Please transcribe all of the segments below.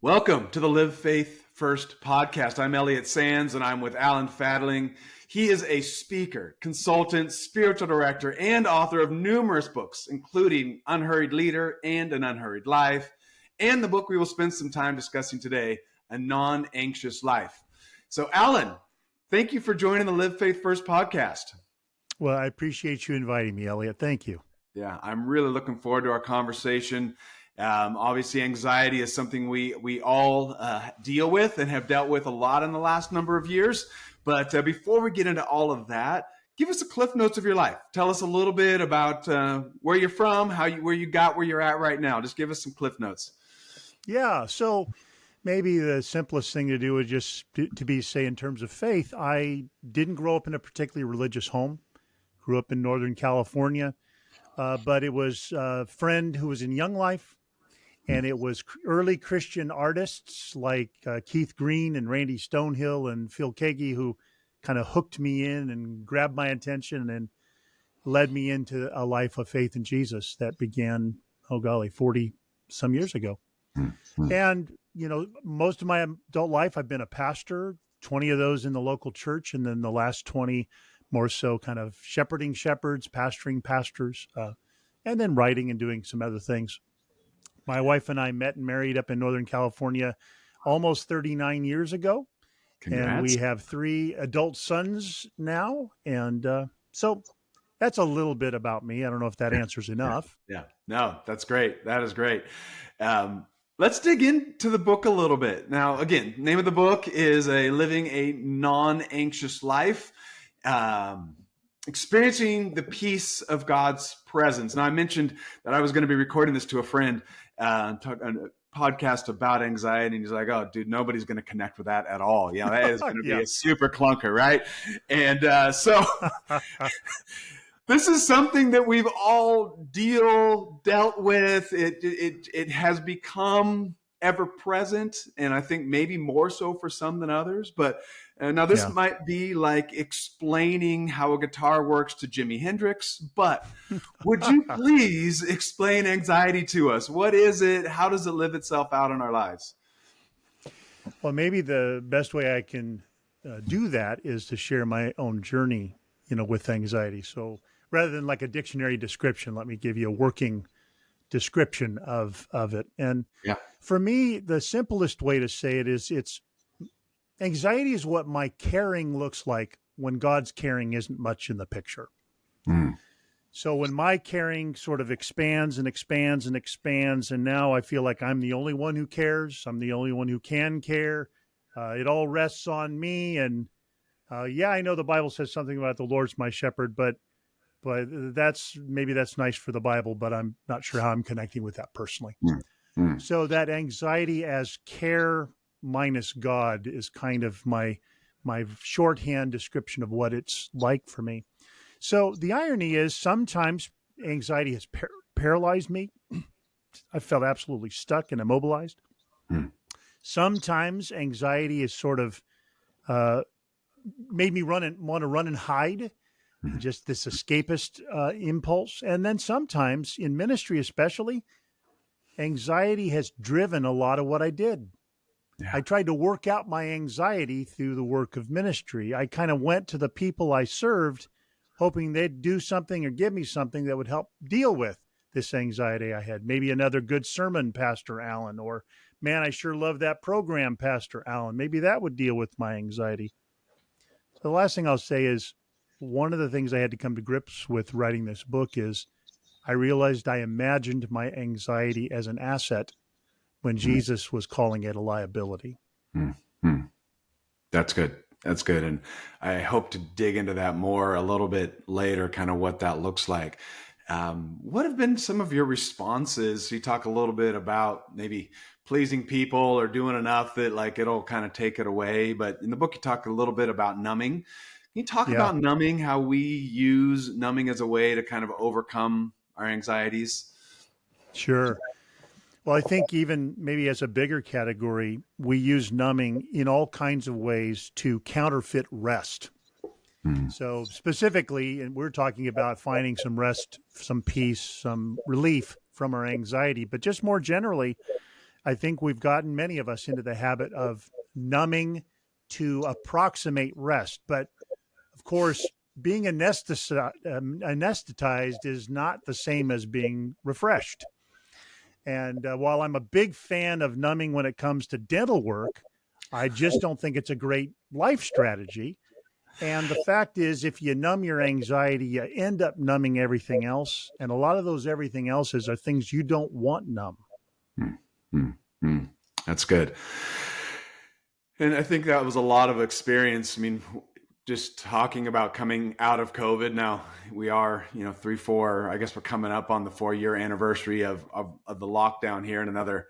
Welcome to the Live Faith First podcast. I'm Elliot Sands, and I'm with Alan Fadling. He is a speaker, consultant, spiritual director, and author of numerous books, including Unhurried Leader and An Unhurried Life, and the book we will spend some time discussing today, A Non-Anxious Life. So, Alan, thank you for joining the Live Faith First podcast. Well, I appreciate you inviting me, Elliot. Thank you. Yeah, I'm really looking forward to our conversation. Obviously, anxiety is something we all deal with and have dealt with a lot in the last number of years. But before we get into all of that, give us a cliff notes of your life. Tell us a little bit about where you're from, where you got where you're at right now. Just give us some cliff notes. Yeah, so maybe the simplest thing to do is just to say in terms of faith, I didn't grow up in a particularly religious home. Grew up in Northern California, but it was a friend who was in Young Life. And it was early Christian artists like Keith Green and Randy Stonehill and Phil Keaggy who kind of hooked me in and grabbed my attention and led me into a life of faith in Jesus that began, 40 some years ago. Mm-hmm. And, most of my adult life, I've been a pastor, 20 of those in the local church, and then the last 20 more so kind of shepherding shepherds, pastoring pastors, and then writing and doing some other things. My wife and I met and married up in Northern California almost 39 years ago. Congrats. And we have 3 adult sons now. And so that's a little bit about me. I don't know if that answers enough. Yeah. No, that's great. That is great. Let's dig into the book a little bit. Now, again, name of the book is Living a Non-Anxious Life. Experiencing the peace of God's presence. Now, I mentioned that I was going to be recording this to a friend, a podcast about anxiety, and he's like, "Oh, dude, nobody's going to connect with that at all. That is going to be a super clunker, right?" And so this is something that we've all dealt with. It has become ever present, and I think maybe more so for some than others. But now this might be like explaining how a guitar works to Jimi Hendrix, but would you please explain anxiety to us? What is it? How does it live itself out in our lives? Well, maybe the best way I can do that is to share my own journey, with anxiety. So rather than like a dictionary description, let me give you a working description of it. And for me, the simplest way to say it is anxiety is what my caring looks like when God's caring isn't much in the picture. Mm. So when my caring sort of expands and expands and expands, and now I feel like I'm the only one who cares, I'm the only one who can care, it all rests on me. And I know the Bible says something about the Lord's my shepherd, but that's nice for the Bible, but I'm not sure how I'm connecting with that personally. Mm. So that anxiety as care minus God is kind of my shorthand description of what it's like for me. So the irony is sometimes anxiety has paralyzed me. I felt absolutely stuck and immobilized. Mm. Sometimes anxiety is sort of made me want to run and hide. Just this escapist impulse. And then sometimes in ministry, especially, anxiety has driven a lot of what I did. Yeah. I tried to work out my anxiety through the work of ministry. I kind of went to the people I served, hoping they'd do something or give me something that would help deal with this anxiety I had. Maybe another good sermon, Pastor Allen, or man, I sure love that program, Pastor Allen. Maybe that would deal with my anxiety. So the last thing I'll say is, one of the things I had to come to grips with writing this book is I realized I imagined my anxiety as an asset when Jesus was calling it a liability. Mm-hmm. That's good. That's good. And I hope to dig into that more a little bit later, kind of what that looks like. What have been some of your responses? You talk a little bit about maybe pleasing people or doing enough that like it'll kind of take it away. But in the book, you talk a little bit about numbing. Can you talk about numbing, how we use numbing as a way to kind of overcome our anxieties? Sure. Well, I think even maybe as a bigger category, we use numbing in all kinds of ways to counterfeit rest. Mm-hmm. So specifically, and we're talking about finding some rest, some peace, some relief from our anxiety, but just more generally, I think we've gotten, many of us, into the habit of numbing to approximate rest. But of course, being anesthetized is not the same as being refreshed. And while I'm a big fan of numbing when it comes to dental work, I just don't think it's a great life strategy. And the fact is, if you numb your anxiety, you end up numbing everything else. And a lot of those everything else's are things you don't want numb. That's good. And I think that was a lot of experience. I mean, just talking about coming out of COVID. Now we are, 3-4, I guess we're coming up on the 4-year anniversary of the lockdown here in another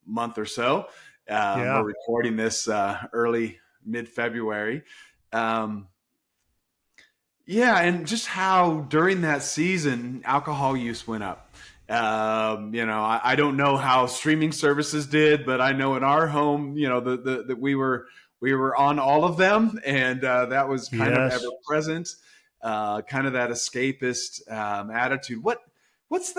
month or so. We're recording this early mid-February. And just how during that season, alcohol use went up. I don't know how streaming services did, but I know in our home, that we were on all of them, and that was kind of ever present, kind of that escapist attitude. What's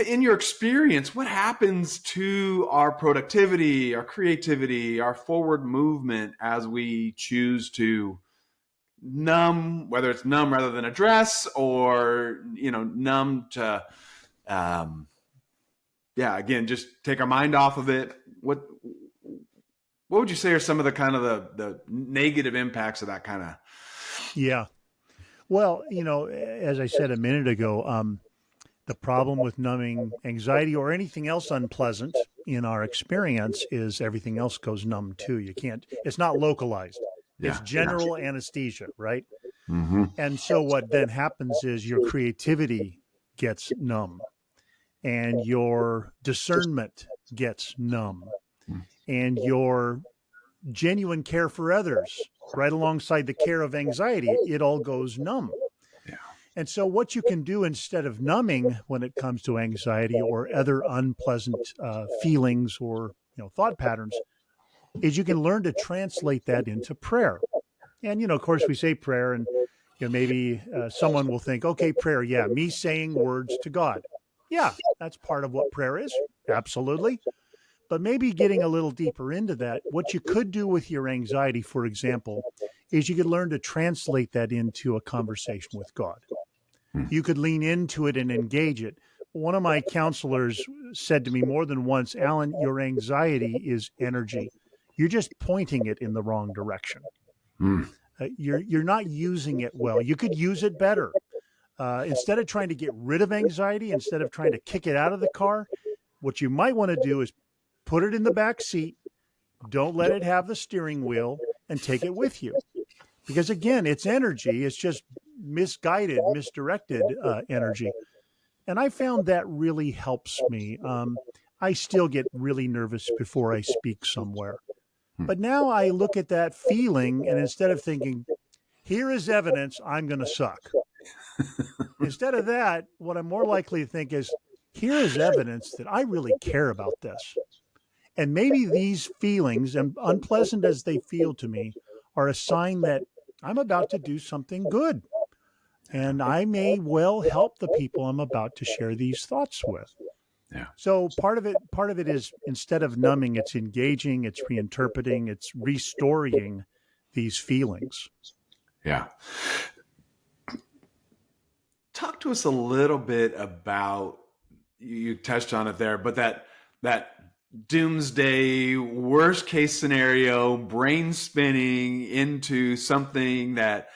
in your experience, what happens to our productivity, our creativity, our forward movement as we choose to numb, whether it's numb rather than address, or numb to again, just take our mind off of it? What would you say are some of the kind of the negative impacts of that kind of? Well, as I said a minute ago, the problem with numbing anxiety or anything else unpleasant in our experience is everything else goes numb too. It's not localized. It's general anesthesia, right? Mm-hmm. And so what then happens is your creativity gets numb, and your discernment gets numb, and your genuine care for others, right alongside the care of anxiety, it all goes numb. Yeah. And so what you can do instead of numbing when it comes to anxiety or other unpleasant feelings or thought patterns is you can learn to translate that into prayer. And, of course, we say prayer, and maybe someone will think, okay, prayer, me saying words to God. Yeah, that's part of what prayer is. Absolutely. But maybe getting a little deeper into that, what you could do with your anxiety, for example, is you could learn to translate that into a conversation with God. You could lean into it and engage it. One of my counselors said to me more than once, Alan, your anxiety is energy. You're just pointing it in the wrong direction. You're not using it well. You could use it better. Instead of trying to get rid of anxiety, instead of trying to kick it out of the car, what you might want to do is put it in the back seat. Don't let it have the steering wheel, and take it with you. Because again, it's energy. It's just misguided, misdirected energy. And I found that really helps me. I still get really nervous before I speak somewhere. But now I look at that feeling, and instead of thinking, here is evidence I'm going to suck. Instead of that, what I'm more likely to think is, here is evidence that I really care about this. And maybe these feelings, and unpleasant as they feel to me, are a sign that I'm about to do something good. And I may well help the people I'm about to share these thoughts with. Yeah. So part of it is, instead of numbing, it's engaging, it's reinterpreting, it's restoring these feelings. Yeah. Talk to us a little bit about, you touched on it there, but that doomsday, worst case scenario, brain spinning into something that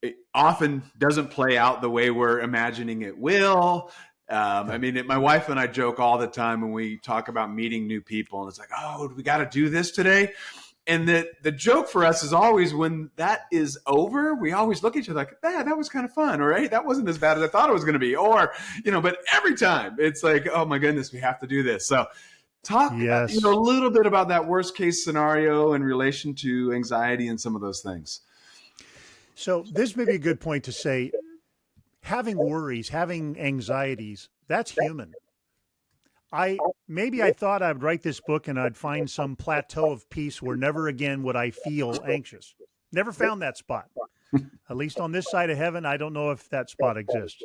it often doesn't play out the way we're imagining it will. My wife and I joke all the time when we talk about meeting new people, and it's like, oh, we got to do this today. And the joke for us is always, when that is over, we always look at each other like, that was kind of fun, or hey, that wasn't as bad as I thought it was going to be. Or, but every time it's like, oh my goodness, we have to do this. So talk a little bit about that worst case scenario in relation to anxiety and some of those things. So this may be a good point to say, having worries, having anxieties, that's human. I thought I'd write this book and I'd find some plateau of peace where never again would I feel anxious. Never found that spot. At least on this side of heaven, I don't know if that spot exists.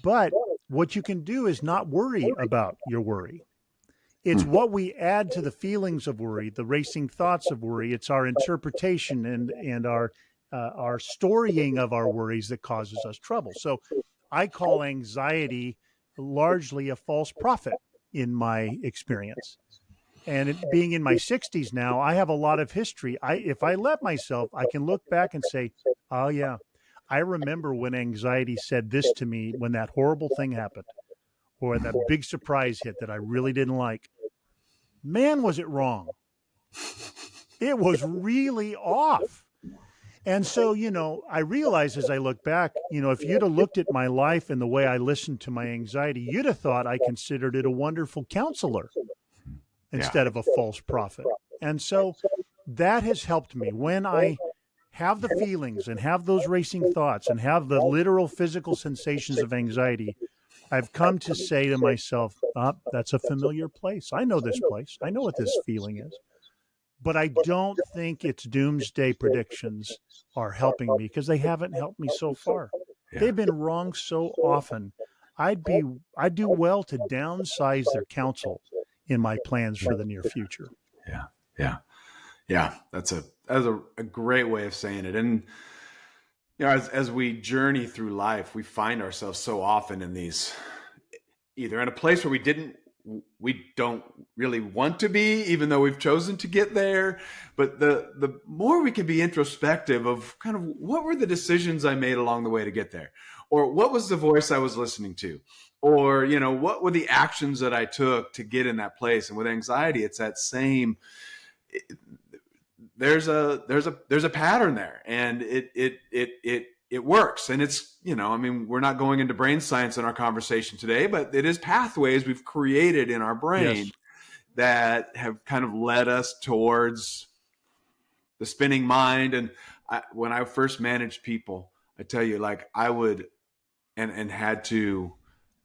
But what you can do is not worry about your worry. It's what we add to the feelings of worry, the racing thoughts of worry. It's our interpretation and our storying of our worries that causes us trouble. So I call anxiety largely a false prophet in my experience. And it, being in my 60s now, I have a lot of history. If I let myself, I can look back and say, oh, yeah, I remember when anxiety said this to me when that horrible thing happened or that big surprise hit that I really didn't like. Man, was it wrong. It was really off. And so, I realize as I look back, if you'd have looked at my life and the way I listened to my anxiety, you'd have thought I considered it a wonderful counselor instead of a false prophet. And so that has helped me when I have the feelings and have those racing thoughts and have the literal physical sensations of anxiety. I've come to say to myself, that's a familiar place. I know this place. I know what this feeling is. But I don't think its doomsday predictions are helping me because they haven't helped me so far. Yeah. They've been wrong so often. I'd do well to downsize their counsel in my plans for the near future. Yeah. That's a great way of saying it. And as we journey through life, we find ourselves so often in these, either in a place where we don't really want to be, even though we've chosen to get there. But the more we can be introspective of kind of what were the decisions I made along the way to get there, or what was the voice I was listening to, or, what were the actions that I took to get in that place. And with anxiety, it's that same, there's a pattern there, and it works. And it's, we're not going into brain science in our conversation today, but it is pathways we've created in our brain that have kind of led us towards the spinning mind. And when I first managed people, I tell you, like I would, and had to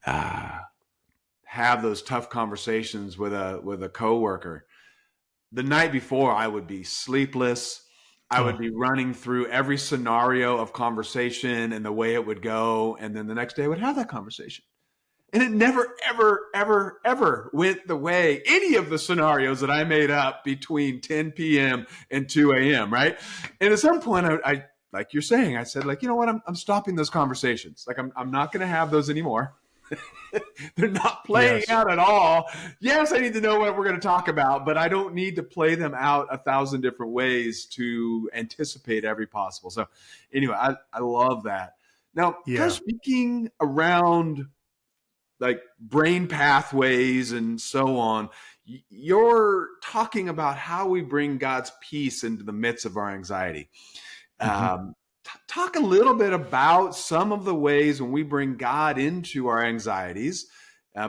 have those tough conversations with a coworker. The night before, I would be sleepless. I would be running through every scenario of conversation and the way it would go. And then the next day I would have that conversation. And it never, ever, ever, ever went the way any of the scenarios that I made up between 10 p.m. and 2 a.m., right? And at some point, I like you're saying, I said, like, you know what? I'm stopping those conversations. Like, I'm not going to have those anymore. They're not playing out at all. Yes, I need to know what we're going to talk about, but I don't need to play them out 1,000 different ways to anticipate every possible. So anyway, I love that. Now, kind of speaking around like brain pathways and so on, you're talking about how we bring God's peace into the midst of our anxiety. Talk a little bit about some of the ways when we bring God into our anxieties,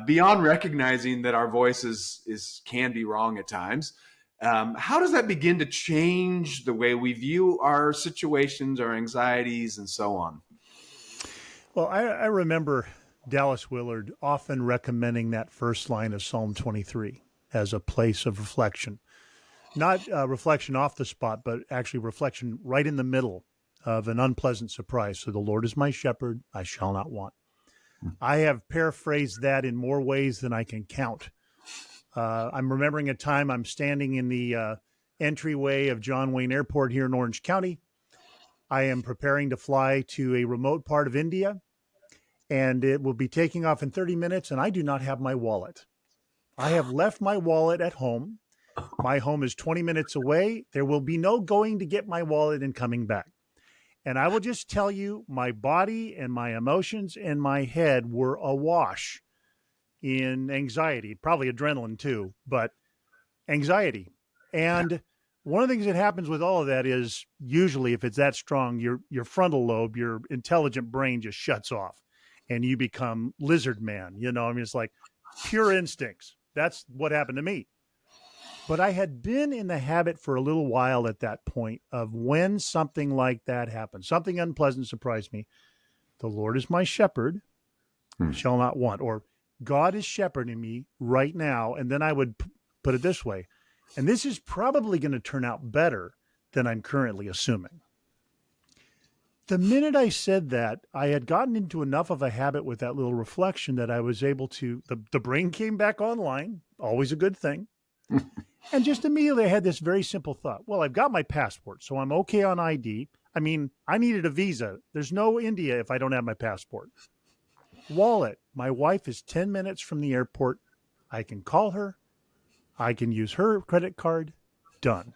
beyond recognizing that our voice can be wrong at times. How does that begin to change the way we view our situations, our anxieties, and so on? Well, I remember Dallas Willard often recommending that first line of Psalm 23 as a place of reflection. Not reflection off the spot, but actually reflection right in the middle of an unpleasant surprise. So the Lord is my shepherd, I shall not want. I have paraphrased that in more ways than I can count. I'm remembering a time I'm standing in the entryway of John Wayne Airport here in Orange County. I am preparing to fly to a remote part of India, and it will be taking off in 30 minutes, and I do not have my wallet. I have left my wallet at home. My home is 20 minutes away. There will be no going to get my wallet and coming back. And I will just tell you, my body and my emotions and my head were awash in anxiety, probably adrenaline too, but anxiety. And one of the things that happens with all of that is usually if it's that strong, your frontal lobe, your intelligent brain just shuts off and you become lizard man. It's like pure instincts. That's what happened to me. But I had been in the habit for a little while at that point of when something like that happened, something unpleasant surprised me. The Lord is my shepherd, shall not want, or God is shepherding me right now. And then I would put it this way, and this is probably going to turn out better than I'm currently assuming. The minute I said that, I had gotten into enough of a habit with that little reflection that I was able to, the brain came back online, always a good thing. And just immediately I had this very simple thought. Well, I've got my passport, so I'm okay on ID. I mean, I needed a visa. There's no India if I don't have my passport. Wallet. My wife is 10 minutes from the airport. I can call her. I can use her credit card. Done.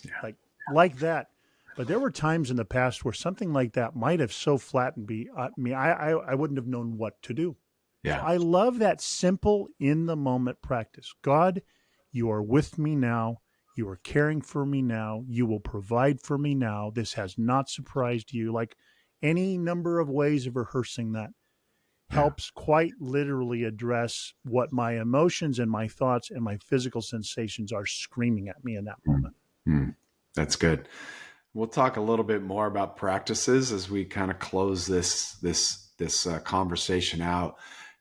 Yeah. Like that. But there were times in the past where something like that might have so flattened me. I wouldn't have known what to do. Yeah. So I love that simple in the moment practice. God, you are with me now. You are caring for me now. You will provide for me now. This has not surprised you. Like any number of ways of rehearsing that helps quite literally address what my emotions and my thoughts and my physical sensations are screaming at me in that moment. That's good. We'll talk a little bit more about practices as we kind of close this conversation out.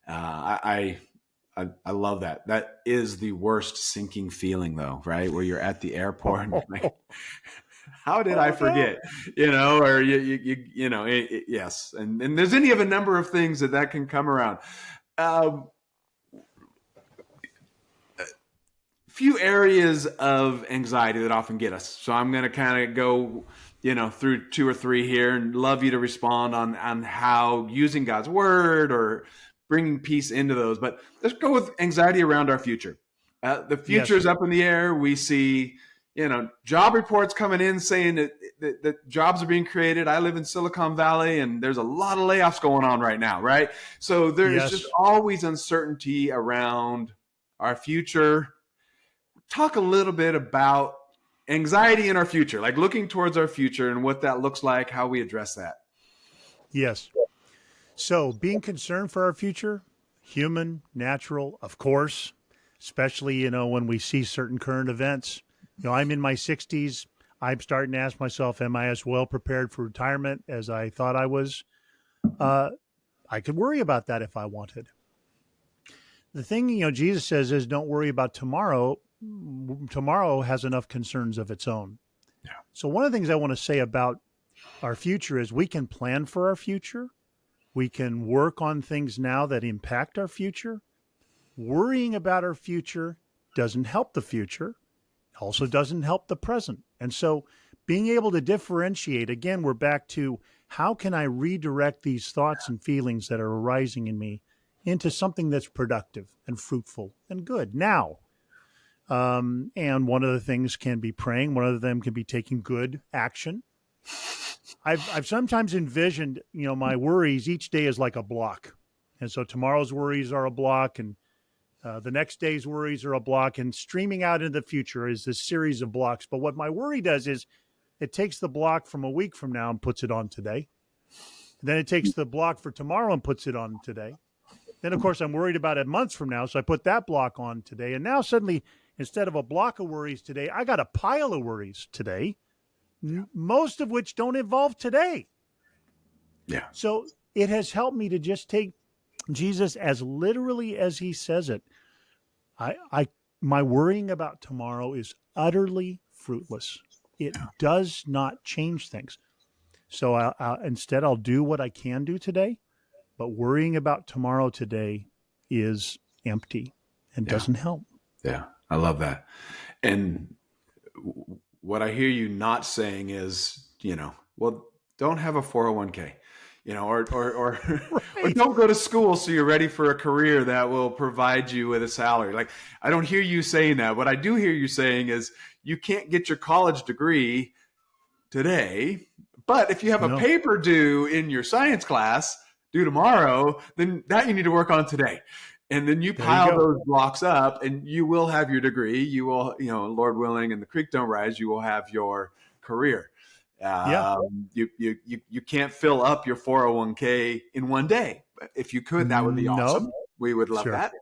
I love that. That is the worst sinking feeling, though, right? Where you're at the airport, and like, how did I forget? Or yes. And there's any of a number of things that can come around. Few areas of anxiety that often get us. So I'm going to kind of go, through two or three here, and love you to respond on how using God's word or bringing peace into those. But let's go with anxiety around our future. The future is up in the air. We see, job reports coming in saying that jobs are being created. I live in Silicon Valley, and there's a lot of layoffs going on right now, right? So there's just always uncertainty around our future. Talk a little bit about anxiety in our future, like looking towards our future and what that looks like, how we address that. Yes. So being concerned for our future, human, natural, of course, especially, when we see certain current events. I'm in my 60s. I'm starting to ask myself, am I as well prepared for retirement as I thought I was? I could worry about that if I wanted. The thing, Jesus says is don't worry about tomorrow. Tomorrow has enough concerns of its own. Yeah. So one of the things I want to say about our future is we can plan for our future. We can work on things now that impact our future. Worrying about our future doesn't help the future, also doesn't help the present. And so being able to differentiate, again, we're back to how can I redirect these thoughts and feelings that are arising in me into something that's productive and fruitful and good now. And one of the things can be praying. One of them can be taking good action. I've sometimes envisioned, my worries each day is like a block. And so tomorrow's worries are a block, and the next day's worries are a block, and streaming out into the future is this series of blocks. But what my worry does is it takes the block from a week from now and puts it on today. And then it takes the block for tomorrow and puts it on today. Then, of course, I'm worried about it months from now, so I put that block on today. And now suddenly, instead of a block of worries today, I got a pile of worries today, most of which don't involve today. Yeah. So it has helped me to just take Jesus as literally as he says it. My worrying about tomorrow is utterly fruitless. It does not change things. So instead, I'll do what I can do today, but worrying about tomorrow today is empty and doesn't help. Yeah, I love that. And what I hear you not saying is, well, don't have a 401k, or right. Or don't go to school so you're ready for a career that will provide you with a salary. Like, I don't hear you saying that. What I do hear you saying is you can't get your college degree today, but if you have a paper due in your science class due tomorrow, then that you need to work on today. And then you pile those blocks up and you will have your degree. You will, Lord willing, and the creek don't rise, you will have your career. You can't fill up your 401k in one day. If you could, that would be awesome. We would love that.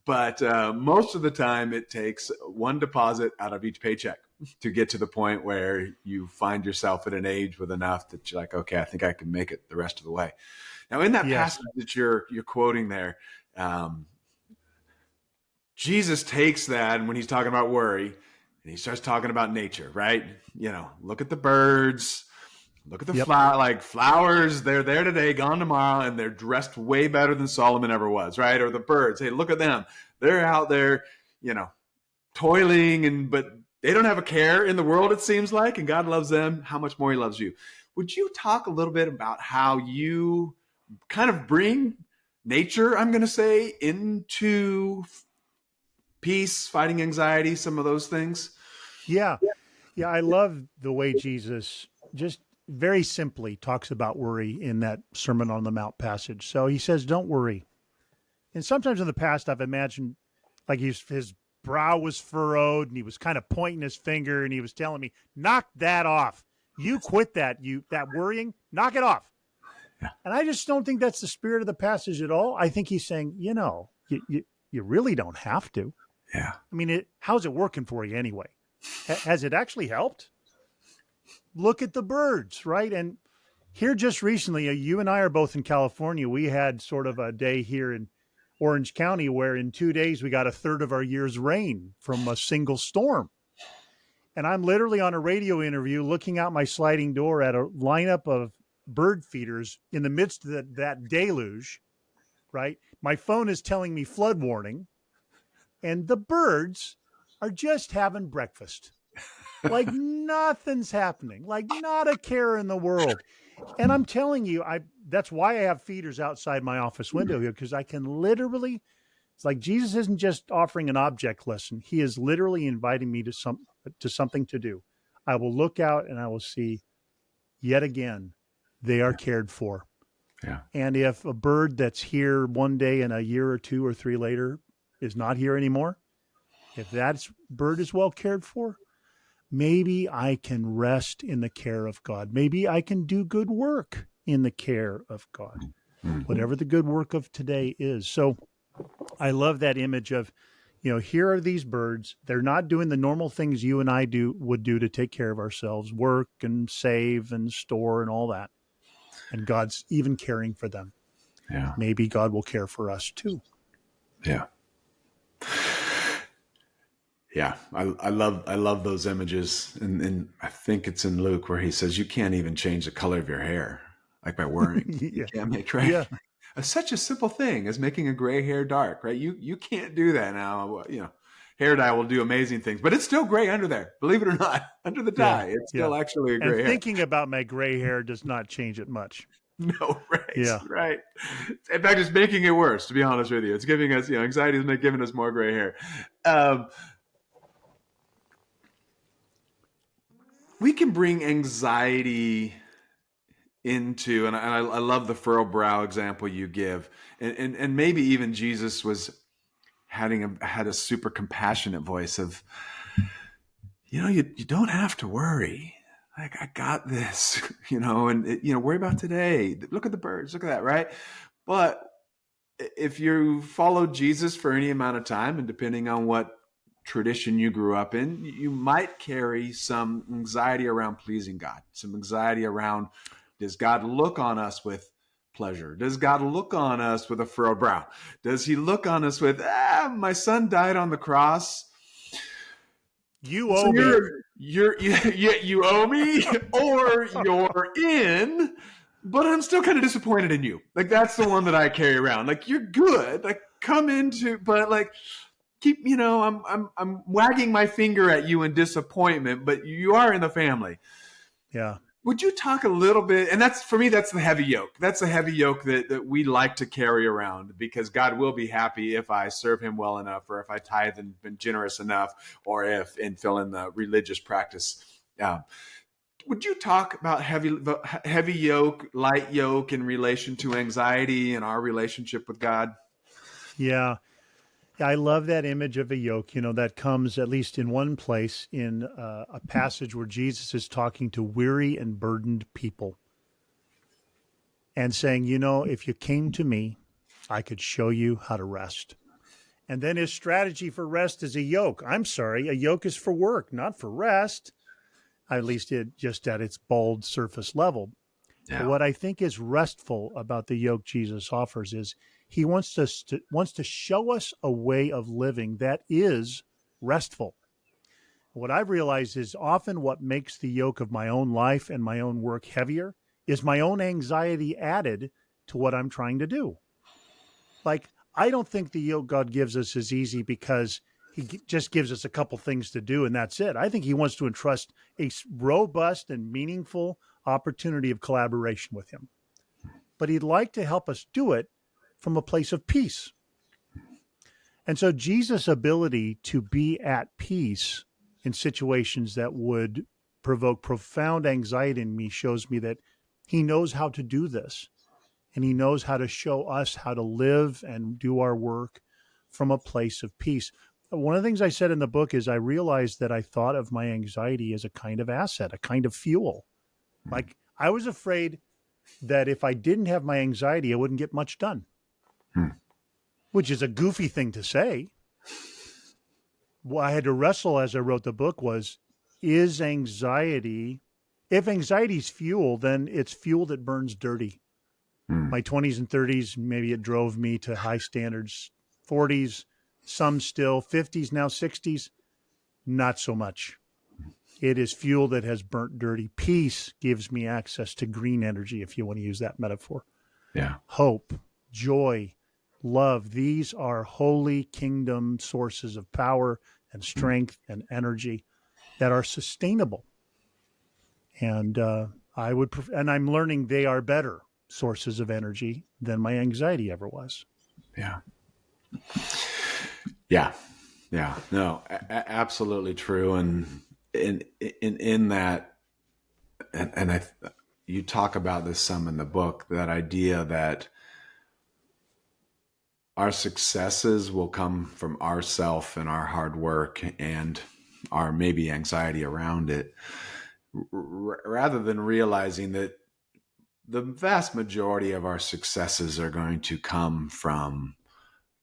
But most of the time it takes one deposit out of each paycheck to get to the point where you find yourself at an age with enough that you're like, okay, I think I can make it the rest of the way. Now, in that passage that you're quoting there, Jesus takes that, and when he's talking about worry, and he starts talking about nature, right? Look at the birds. Look at the flowers. They're there today, gone tomorrow, and they're dressed way better than Solomon ever was, right? Or the birds. Hey, look at them. They're out there, toiling, but they don't have a care in the world, it seems like, and God loves them. How much more he loves you. Would you talk a little bit about how you kind of bring nature, I'm going to say, into peace, fighting anxiety, some of those things? Yeah. I love the way Jesus just very simply talks about worry in that Sermon on the Mount passage. So he says, don't worry. And sometimes in the past, I've imagined like his brow was furrowed and he was kind of pointing his finger and he was telling me, knock that off. You quit that worrying, knock it off. Yeah. And I just don't think that's the spirit of the passage at all. I think he's saying, you really don't have to. Yeah. I mean, how's it working for you anyway? Has it actually helped? Look at the birds, right? And here just recently, you and I are both in California. We had sort of a day here in Orange County where in 2 days we got a third of our year's rain from a single storm. And I'm literally on a radio interview looking out my sliding door at a lineup of bird feeders in the midst of that deluge, right? My phone is telling me flood warning, and the birds are just having breakfast. Like nothing's happening, like not a care in the world. And I'm telling you, that's why I have feeders outside my office window here, because I can literally, it's like Jesus isn't just offering an object lesson. He is literally inviting me to something to do. I will look out and I will see yet again, they are cared for. Yeah. And if a bird that's here one day and a year or 2 or 3 later is not here anymore, if that bird is well cared for, maybe I can rest in the care of God. Maybe I can do good work in the care of God, whatever the good work of today is. So I love that image of, here are these birds. They're not doing the normal things you and I would do to take care of ourselves, work and save and store and all that. And God's even caring for them. Yeah. Maybe God will care for us too. Yeah. Yeah. I love those images. And I think it's in Luke where he says, you can't even change the color of your hair, like by worrying. Yeah. You can't make, right? Yeah. Such a simple thing as making a gray hair dark, right? You can't do that now. Hair dye will do amazing things, but it's still gray under there. Believe it or not, under the dye, it's still actually a gray hair. Thinking about my gray hair does not change it much. No, right. Yeah. Right. In fact, it's making it worse, to be honest with you. It's giving us, anxiety is giving us more gray hair. We can bring anxiety into, and I love the furrow brow example you give, and maybe even Jesus had a super compassionate voice of, you don't have to worry. Like, I got this, and worry about today. Look at the birds, look at that, right? But if you follow Jesus for any amount of time, and depending on what tradition you grew up in, you might carry some anxiety around pleasing God, some anxiety around, does God look on us with pleasure? Does God look on us with a furrowed brow? Does he look on us with, my son died on the cross? You owe me. You owe me, or you're in, but I'm still kind of disappointed in you. Like, that's the one that I carry around. Like, you're good. Like, come into, but like, keep, I'm wagging my finger at you in disappointment, but you are in the family. Yeah. Would you talk a little bit, and that's, for me, that's the heavy yoke. That's the heavy yoke that we like to carry around, because God will be happy if I serve him well enough, or if I tithe and been generous enough, or and fill in the religious practice. Would you talk about heavy yoke, light yoke in relation to anxiety and our relationship with God? Yeah. I love that image of a yoke, that comes at least in one place in a passage where Jesus is talking to weary and burdened people and saying, if you came to me, I could show you how to rest. And then his strategy for rest is a yoke. I'm sorry, a yoke is for work, not for rest, at least just at its bald surface level. Yeah. But what I think is restful about the yoke Jesus offers is he wants to show us a way of living that is restful. What I've realized is often what makes the yoke of my own life and my own work heavier is my own anxiety added to what I'm trying to do. Like, I don't think the yoke God gives us is easy because he just gives us a couple things to do and that's it. I think he wants to entrust a robust and meaningful opportunity of collaboration with him. But he'd like to help us do it from a place of peace. And so Jesus' ability to be at peace in situations that would provoke profound anxiety in me shows me that he knows how to do this. And he knows how to show us how to live and do our work from a place of peace. One of the things I said in the book is I realized that I thought of my anxiety as a kind of asset, a kind of fuel. Like, I was afraid that if I didn't have my anxiety, I wouldn't get much done, which is a goofy thing to say. What I had to wrestle as I wrote the book was, if anxiety is fuel, then it's fuel that burns dirty. My 20s and 30s, maybe it drove me to high standards. 40s, some still. 50s, now 60s, not so much. It is fuel that has burnt dirty. Peace gives me access to green energy, if you want to use that metaphor. Yeah. Hope, joy, love. These are holy kingdom sources of power and strength and energy that are sustainable. And I'm learning they are better sources of energy than my anxiety ever was. Yeah. Yeah. Yeah. No, absolutely true. And in that, and you talk about this some in the book, that idea that our successes will come from ourself and our hard work and our maybe anxiety around it, rather than realizing that the vast majority of our successes are going to come from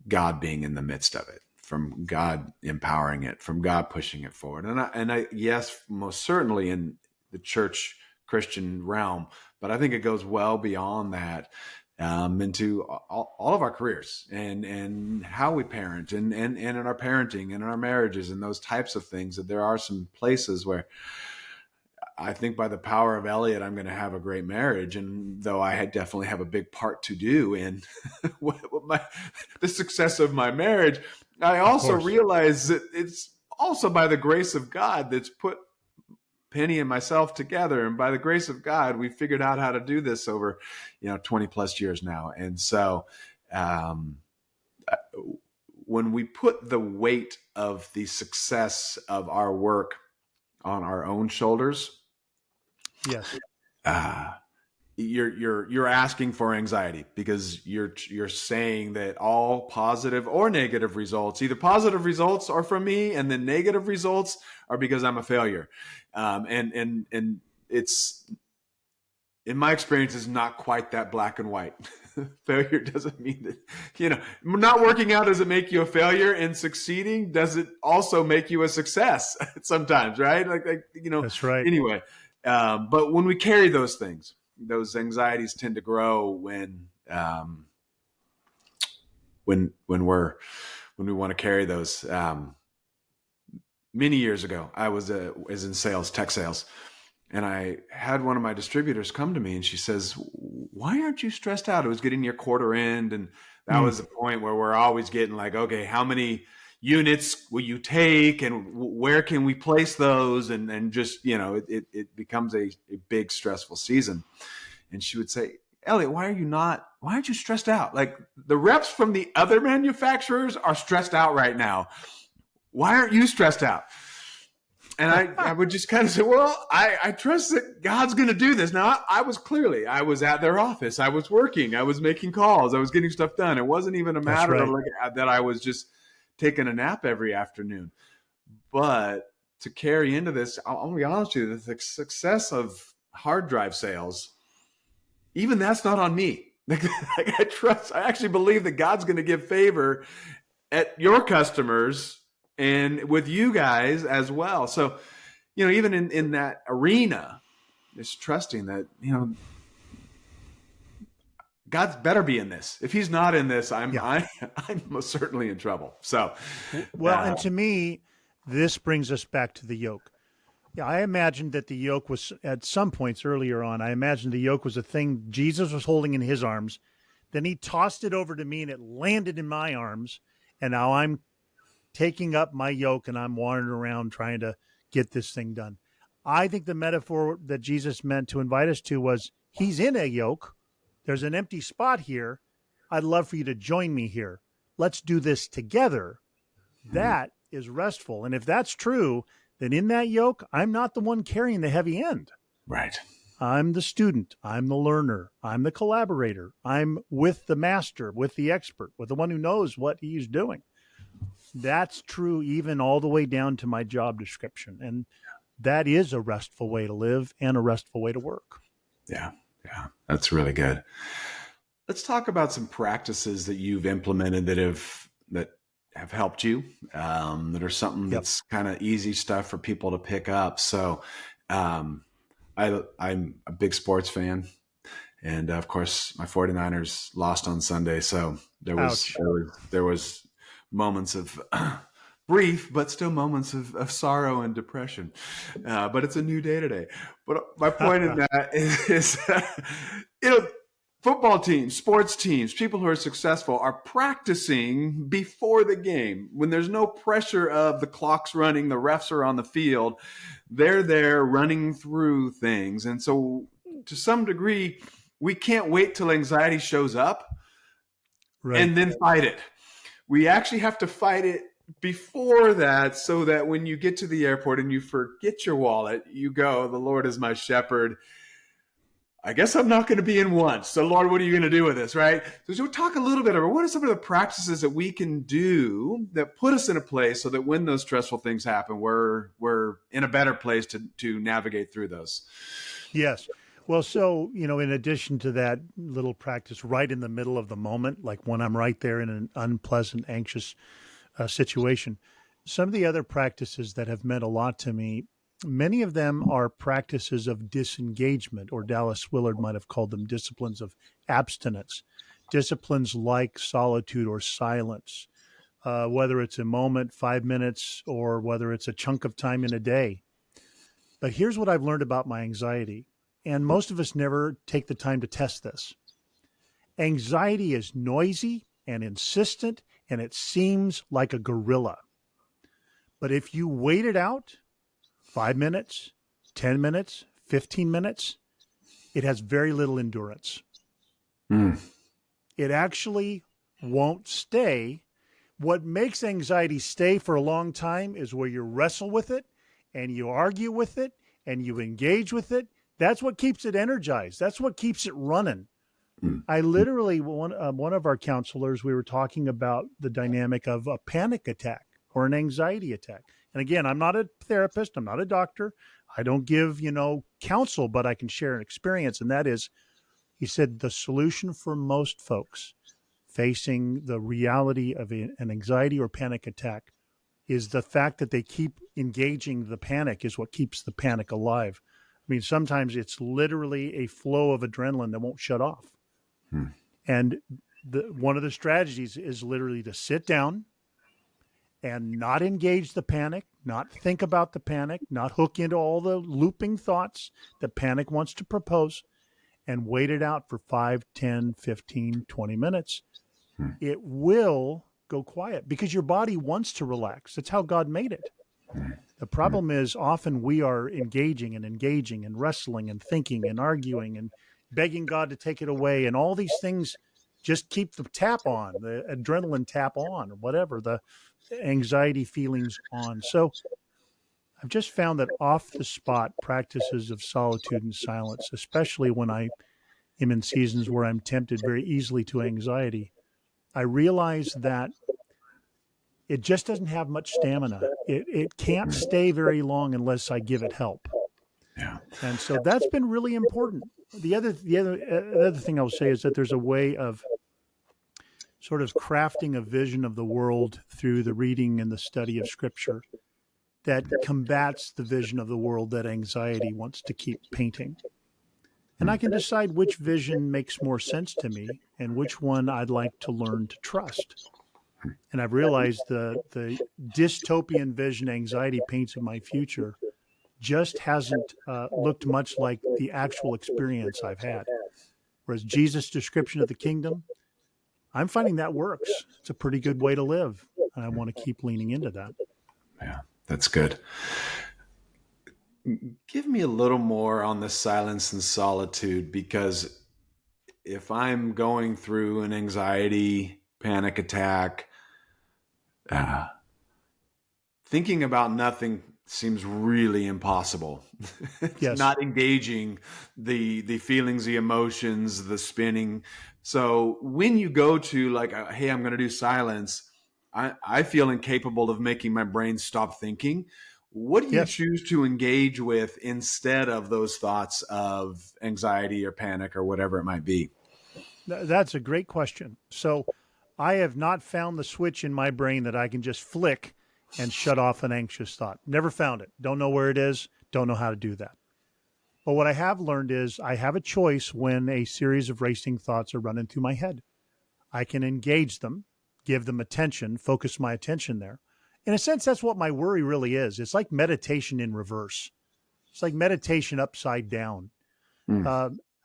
God being in the midst of it, from God empowering it, from God pushing it forward. And I yes, most certainly in the church Christian realm, but I think it goes well beyond that, into all of our careers and how we parent and in our parenting and in our marriages and those types of things. That there are some places where I think by the power of Elliot, I'm going to have a great marriage. And though I definitely have a big part to do in the success of my marriage, I also realize that it's also by the grace of God that's put Penny and myself together. And by the grace of God, we figured out how to do this over, 20 plus years now. And so when we put the weight of the success of our work on our own shoulders, yes, you're asking for anxiety, because you're saying that all positive or negative results, either positive results are from me, and then negative results are because I'm a failure. And it's, in my experience, is not quite that black and white. Failure doesn't mean that, not working out doesn't make you a failure, and succeeding doesn't also make you a success sometimes, right? Like that's right. Anyway, but when we carry those things, those anxieties tend to grow when we want to carry those. Many years ago, I was in sales, tech sales, and I had one of my distributors come to me, and she says, "Why aren't you stressed out?" It was getting near quarter end, and that was the point where we're always getting like, okay, how many units will you take, and where can we place those? And just, it becomes a big stressful season. And she would say, "Elliot, why aren't you stressed out? Like, the reps from the other manufacturers are stressed out right now. Why aren't you stressed out?" And I would just kind of say, well, I trust that God's going to do this. Now, I was at their office. I was working. I was making calls. I was getting stuff done. It wasn't even a matter of that I was just taking a nap every afternoon. But to carry into this, I'll be honest with you, the success of hard drive sales, even that's not on me. I actually believe that God's going to give favor at your customers and with you guys as well. So, even in that arena, it's trusting that, God's better be in this. If he's not in this, I'm most certainly in trouble. So, well, and to me, This brings us back to the yoke. Yeah, I imagined that the yoke was, at some points earlier on, I imagined the yoke was a thing Jesus was holding in his arms. Then he tossed it over to me and it landed in my arms. And now I'm taking up my yoke and I'm wandering around trying to get this thing done. I think the metaphor that Jesus meant to invite us to was, he's in a yoke. There's an empty spot here. I'd love for you to join me here. Let's do this together. That is restful. And if that's true, then in that yoke, I'm not the one carrying the heavy end. Right. I'm the student. I'm the learner. I'm the collaborator. I'm with the master, with the expert, with the one who knows what he's doing. That's true even all the way down to my job description. And that is a restful way to live and a restful way to work. Yeah. Yeah. That's really good. Let's talk about some practices that you've implemented that have helped you, that are something that's kind of easy stuff for people to pick up. So I'm a big sports fan. And of course, my 49ers lost on Sunday. So there was moments of brief, but still moments of sorrow and depression. But it's a new day today. But my point in that is football teams, sports teams, people who are successful are practicing before the game. When there's no pressure of the clock's running, the refs are on the field, they're there running through things. And so to some degree, we can't wait till anxiety shows up and then fight it. We actually have to fight it before that, so that when you get to the airport and you forget your wallet, you go, the Lord is my shepherd. I guess I'm not going to be in once. So Lord, what are you going to do with this, right? So we'll talk a little bit about what are some of the practices that we can do that put us in a place so that when those stressful things happen, we're in a better place to navigate through those. Yes. Well, so, in addition to that little practice right in the middle of the moment, like when I'm right there in an unpleasant, anxious situation, some of the other practices that have meant a lot to me, many of them are practices of disengagement, or Dallas Willard might have called them disciplines of abstinence, disciplines like solitude or silence, whether it's a moment, 5 minutes, or whether it's a chunk of time in a day. But here's what I've learned about my anxiety, and most of us never take the time to test this. Anxiety is noisy and insistent, and it seems like a gorilla. But if you wait it out, 5 minutes, 10 minutes, 15 minutes, it has very little endurance. It actually won't stay. What makes anxiety stay for a long time is where you wrestle with it and you argue with it and you engage with it. That's what keeps it energized. That's what keeps it running. I literally, one of our counselors, we were talking about the dynamic of a panic attack or an anxiety attack. And again, I'm not a therapist. I'm not a doctor. I don't give, counsel, but I can share an experience. And that is, he said, the solution for most folks facing the reality of an anxiety or panic attack is the fact that they keep engaging the panic is what keeps the panic alive. I mean, sometimes it's literally a flow of adrenaline that won't shut off. And one of the strategies is literally to sit down and not engage the panic, not think about the panic, not hook into all the looping thoughts that panic wants to propose, and wait it out for 5, 10, 15, 20 minutes. It will go quiet because your body wants to relax. That's how God made it. The problem is often we are engaging and wrestling and thinking and arguing and begging God to take it away. And all these things just keep the tap on, the adrenaline tap on, or whatever, the anxiety feelings on. So I've just found that off the spot practices of solitude and silence, especially when I am in seasons where I'm tempted very easily to anxiety, I realize that it just doesn't have much stamina. It can't stay very long unless I give it help. Yeah. And so that's been really important. The other thing I'll say is that there's a way of sort of crafting a vision of the world through the reading and the study of Scripture that combats the vision of the world that anxiety wants to keep painting. And I can decide which vision makes more sense to me and which one I'd like to learn to trust. And I've realized the dystopian vision anxiety paints of my future just hasn't looked much like the actual experience I've had. Whereas Jesus' description of the kingdom, I'm finding that works. It's a pretty good way to live. And I want to keep leaning into that. Yeah, that's good. Give me a little more on the silence and solitude, because if I'm going through an anxiety, panic attack, thinking about nothing seems really impossible. It's Yes. not engaging the feelings, the emotions, the spinning. So when you go to like, hey, I'm going to do silence, I feel incapable of making my brain stop thinking. What do you Yes. choose to engage with instead of those thoughts of anxiety or panic or whatever it might be? That's a great question. So I have not found the switch in my brain that I can just flick and shut off an anxious thought. Never found it. Don't know where it is. Don't know how to do that. But what I have learned is I have a choice when a series of racing thoughts are running through my head. I can engage them, give them attention, focus my attention there. In a sense, that's what my worry really is. It's like meditation in reverse. It's like meditation upside down.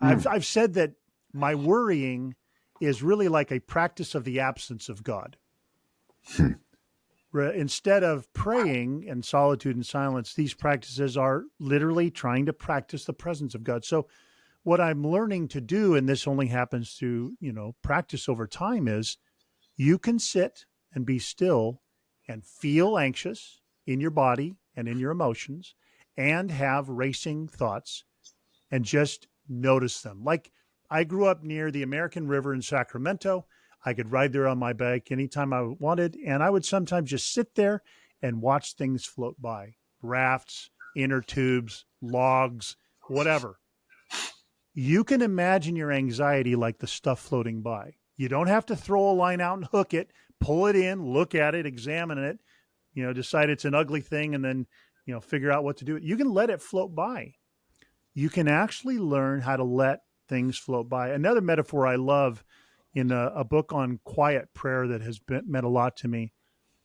I've said that my worrying is really like a practice of the absence of God. Instead of praying in solitude and silence, these practices are literally trying to practice the presence of God. So what I'm learning to do, and this only happens through, practice over time, is you can sit and be still and feel anxious in your body and in your emotions and have racing thoughts and just notice them. Like I grew up near the American River in Sacramento. I could ride there on my bike anytime I wanted, and I would sometimes just sit there and watch things float by. Rafts, inner tubes, logs, whatever. You can imagine your anxiety like the stuff floating by. You don't have to throw a line out and hook it, pull it in, look at it, examine it, decide it's an ugly thing, and then, figure out what to do. You can let it float by. You can actually learn how to let things float by. Another metaphor I love in a book on quiet prayer that has meant a lot to me,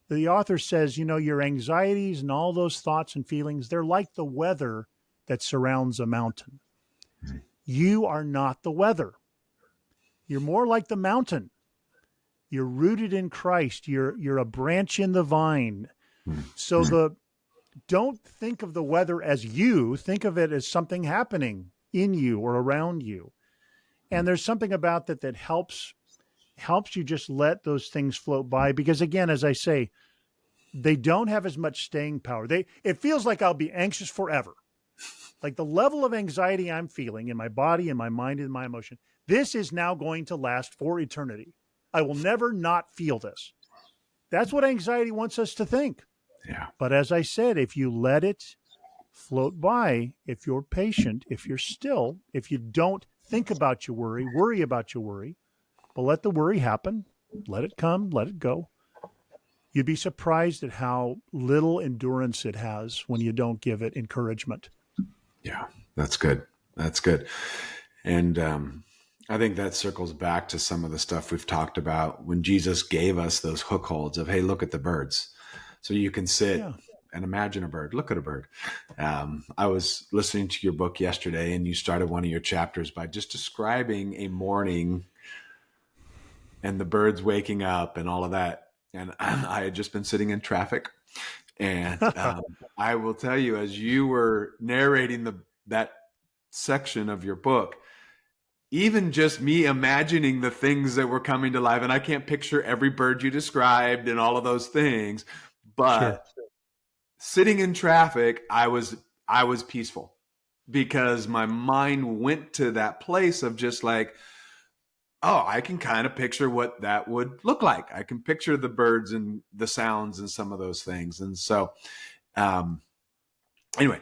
the author says, your anxieties and all those thoughts and feelings, they're like the weather that surrounds a mountain. You are not the weather. You're more like the mountain. You're rooted in Christ. You're a branch in the vine. So don't think of the weather as you. Think of it as something happening in you or around you. And there's something about that helps you just let those things float by. Because again, as I say, they don't have as much staying power. It feels like I'll be anxious forever. Like the level of anxiety I'm feeling in my body, in my mind, in my emotion, this is now going to last for eternity. I will never not feel this. That's what anxiety wants us to think. Yeah. But as I said, if you let it float by, if you're patient, if you're still, if you don't think about your worry about your worry, but let the worry happen, let it come, let it go. You'd be surprised at how little endurance it has when you don't give it encouragement. Yeah, that's good. That's good. And I think that circles back to some of the stuff we've talked about when Jesus gave us those hook holds of, hey, look at the birds. So you can sit and imagine a bird, look at a bird. I was listening to your book yesterday, and you started one of your chapters by just describing a morning and the birds waking up and all of that. And I had just been sitting in traffic. And I will tell you, as you were narrating that section of your book, even just me imagining the things that were coming to life, and I can't picture every bird you described and all of those things, but sitting in traffic, I was peaceful because my mind went to that place of just like, oh, I can kind of picture what that would look like. I can picture the birds and the sounds and some of those things. And so, anyway,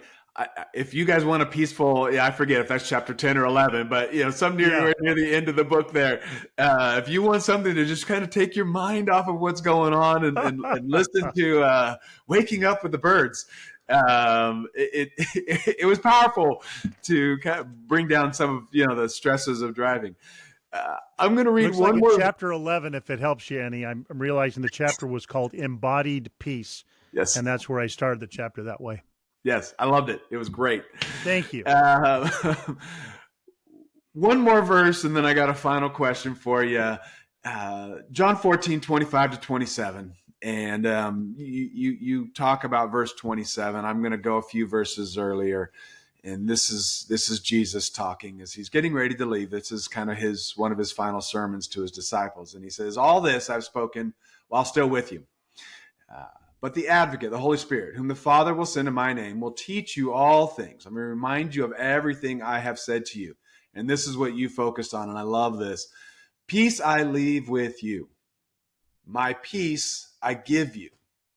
if you guys want a peaceful, I forget if that's chapter 10 or 11, but some near the end of the book there. If you want something to just kind of take your mind off of what's going on and listen to Waking Up with the Birds, it was powerful to kind of bring down some of the stresses of driving. I'm going to read Looks one like more. chapter 11, if it helps you, Annie. I'm realizing the chapter was called Embodied Peace. Yes. And that's where I started the chapter that way. Yes. I loved it. It was great. Thank you. One more verse, and then I got a final question for you. John 14:25-27. And you talk about verse 27. I'm going to go a few verses earlier. And this is Jesus talking as he's getting ready to leave. This is kind of one of his final sermons to his disciples. And he says, all this I've spoken while still with you. But the advocate, the Holy Spirit, whom the Father will send in my name, will teach you all things. I'm going to remind you of everything I have said to you. And this is what you focused on. And I love this. Peace I leave with you. My peace I give you.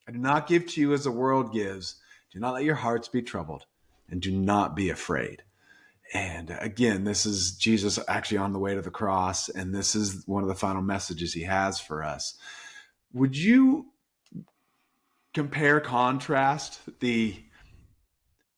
I do not give to you as the world gives. Do not let your hearts be troubled. And do not be afraid. And again, this is Jesus actually on the way to the cross. And this is one of the final messages he has for us. Would you contrast the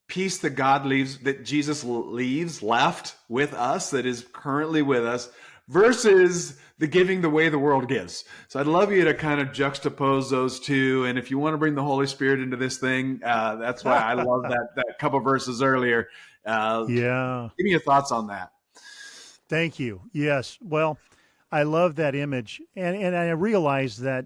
peace that God leaves, that Jesus left with us, that is currently with us, versus the giving the way the world gives? So I'd love you to kind of juxtapose those two. And if you want to bring the Holy Spirit into this thing, that's why I love that couple verses earlier. Yeah. Give me your thoughts on that. Thank you. Yes. Well, I love that image. And I realize that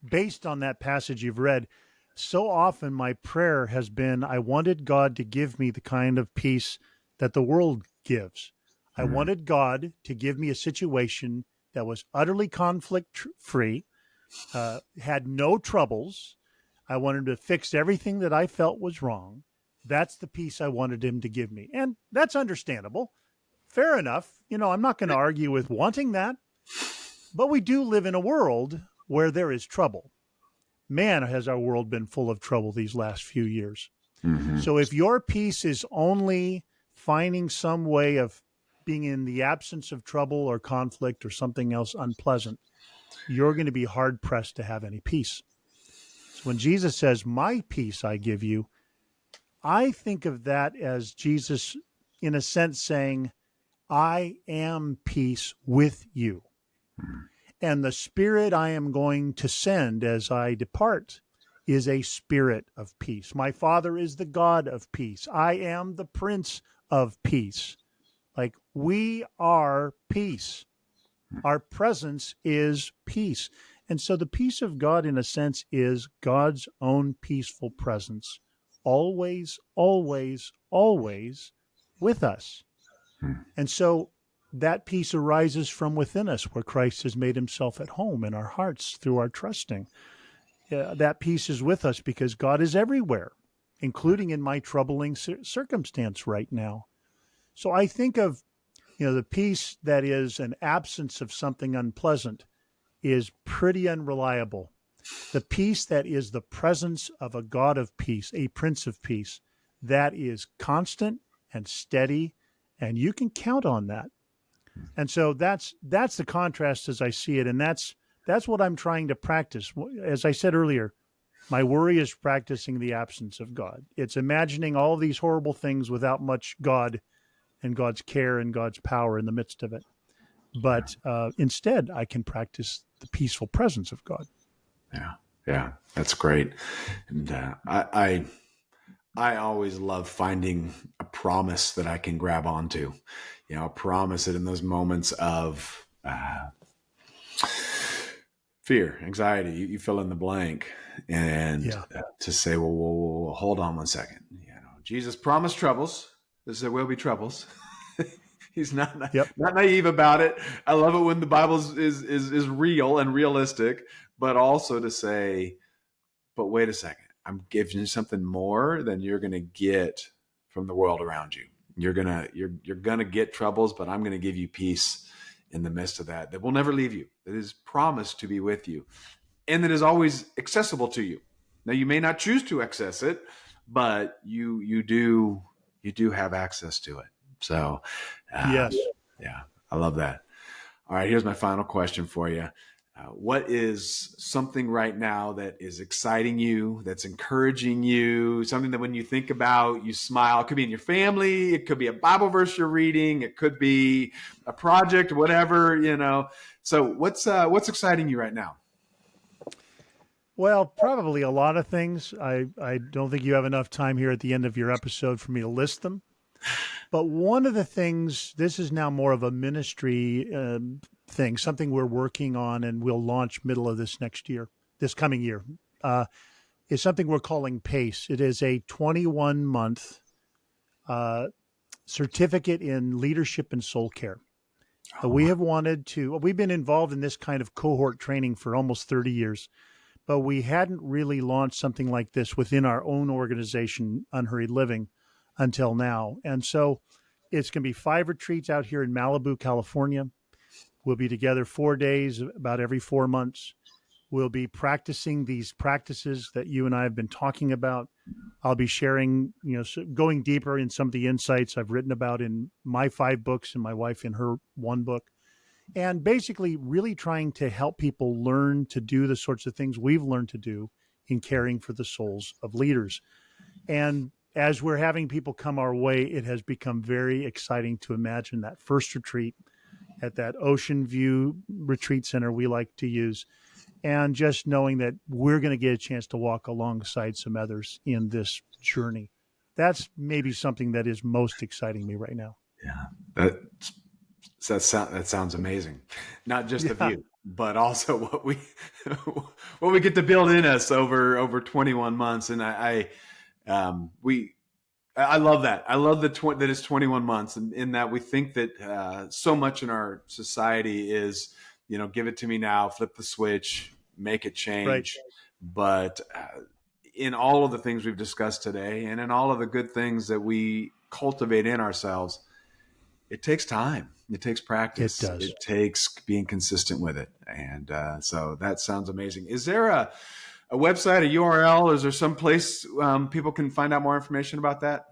based on that passage you've read, so often my prayer has been, I wanted God to give me the kind of peace that the world gives. I wanted God to give me a situation that was utterly conflict-free, had no troubles. I wanted him to fix everything that I felt was wrong. That's the peace I wanted him to give me. And that's understandable. Fair enough. I'm not going to argue with wanting that. But we do live in a world where there is trouble. Man, has our world been full of trouble these last few years. Mm-hmm. So if your peace is only finding some way of being in the absence of trouble or conflict or something else unpleasant, you're going to be hard-pressed to have any peace. So when Jesus says, my peace I give you, I think of that as Jesus, in a sense, saying, I am peace with you. And the Spirit I am going to send as I depart is a spirit of peace. My Father is the God of peace. I am the Prince of Peace. Like, we are peace. Our presence is peace. And so the peace of God, in a sense, is God's own peaceful presence, always, always, always with us. And so that peace arises from within us, where Christ has made himself at home in our hearts through our trusting. That peace is with us because God is everywhere, including in my troubling circumstance right now. So I think of, the peace that is an absence of something unpleasant is pretty unreliable. The peace that is the presence of a God of peace, a Prince of Peace, that is constant and steady, and you can count on that. And so that's the contrast as I see it, and that's what I'm trying to practice. As I said earlier, my worry is practicing the absence of God. It's imagining all these horrible things without much God and God's care and God's power in the midst of it. But instead, I can practice the peaceful presence of God. Yeah, that's great. And I always love finding a promise that I can grab onto. A promise that in those moments of fear, anxiety, you fill in the blank, and to say, well, hold on one second. Jesus promised troubles. There will be troubles. He's not naive about it. I love it when the Bible is real and realistic, but also to say, but wait a second, I'm giving you something more than you're going to get from the world around you. You're gonna get troubles, but I'm going to give you peace in the midst of that will never leave you, that is promised to be with you, and that is always accessible to you. Now, you may not choose to access it, but you do have access to it. So, yes. Yeah, I love that. All right, here's my final question for you. what is something right now that is exciting you, that's encouraging you, something that when you think about, you smile? It could be in your family. It could be a Bible verse you're reading. It could be a project, whatever, So what's exciting you right now? Well, probably a lot of things. I don't think you have enough time here at the end of your episode for me to list them. But one of the things, this is now more of a ministry thing, something we're working on and we'll launch middle of this coming year, is something we're calling PACE. It is a 21-month certificate in leadership and soul care. We've been involved in this kind of cohort training for almost 30 years, but we hadn't really launched something like this within our own organization, Unhurried Living, until now. And so it's going to be 5 retreats out here in Malibu, California. We'll be together 4 days, about every 4 months. We'll be practicing these practices that you and I have been talking about. I'll be sharing, going deeper in some of the insights I've written about in my 5 books and my wife in her 1 book. And basically really trying to help people learn to do the sorts of things we've learned to do in caring for the souls of leaders. And as we're having people come our way, it has become very exciting to imagine that first retreat at that Ocean View Retreat Center we like to use, and just knowing that we're going to get a chance to walk alongside some others in this journey. That's maybe something that is most exciting me right now. Yeah, that sounds amazing. Not just the view, but also what we get to build in us over 21 months. And I love that. I love that it's 21 months, and in that we think that so much in our society is, give it to me now, flip the switch, make it change. Right. But in all of the things we've discussed today, and in all of the good things that we cultivate in ourselves, it takes time. It takes practice. It does. It takes being consistent with it. And so that sounds amazing. Is there a website, a URL? Is there some place people can find out more information about that?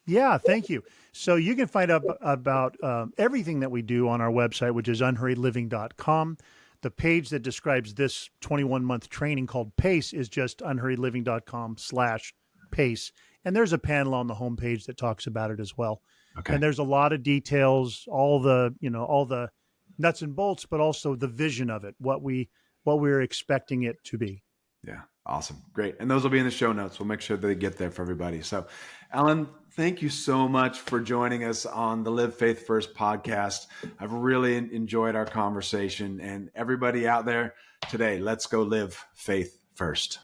Yeah, thank you. So you can find out about everything that we do on our website, which is unhurriedliving.com. The page that describes this 21-month training called PACE is just unhurriedliving.com/PACE. And there's a panel on the homepage that talks about it as well. Okay. And there's a lot of details, all the nuts and bolts, but also the vision of it, what we're expecting it to be. Yeah. Awesome. Great. And those will be in the show notes. We'll make sure they get there for everybody. So, Alan, thank you so much for joining us on the Live Faith First podcast. I've really enjoyed our conversation, and everybody out there today, let's go live faith first.